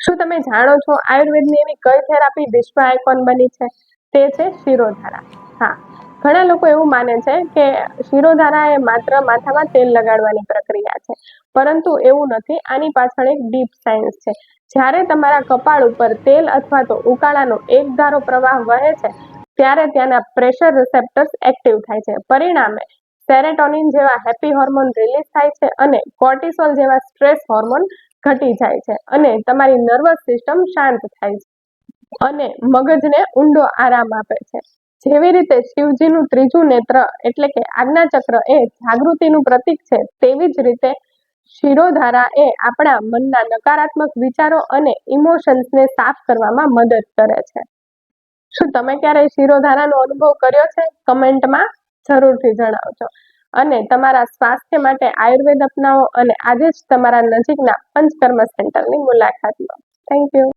શું તમે જાણો છો આયુર્વેદની એવી કઈ થેરાપી વિશ્વ આઇકોન બની છે? તે છે શિરોધારા. હા, ઘણા લોકો એવું માને છે કે શિરોધારા એ માત્ર માથામાં તેલ લગાડવાની પ્રક્રિયા છે, પરંતુ એવું નથી. આની પાછળ એક ડીપ સાયન્સ છે. જ્યારે તમારા કપાળ ઉપર તેલ અથવા તો ઉકાળાનો એક ધારો પ્રવાહ વહે છે, ત્યારે ત્યાંના પ્રેશર રિસેપ્ટર્સ એક્ટિવ થાય છે. પરિણામે સેરેટોનિન જેવા હેપી હોર્મોન રિલીઝ થાય છે અને કોર્ટિસોલ જેવા સ્ટ્રેસ હોર્મોન ઘટી જાય છે અને તમારી નર્વસ સિસ્ટમ શાંત થાય છે અને મગજને ઊંડો આરામ આપે છે. જેવી રીતે શિવજીનું ત્રીજું નેત્ર એટલે કે આજ્ઞાચક્ર એ જાગૃતિનું પ્રતીક છે, તેવી જ રીતે શિરોધારા એ આપણા મનના નકારાત્મક વિચારો અને ઇમોશન્સને સાફ કરવામાં મદદ કરે છે. શું તમે ક્યારેય શિરોધારાનો અનુભવ કર્યો છે? કમેન્ટમાં જરૂરથી જણાવજો. અને તમારા સ્વાસ્થ્ય માટે આયુર્વેદ અપનાવો અને આજે જ તમારા નજીકના પંચકર્મ સેન્ટરની મુલાકાત લો. Thank you.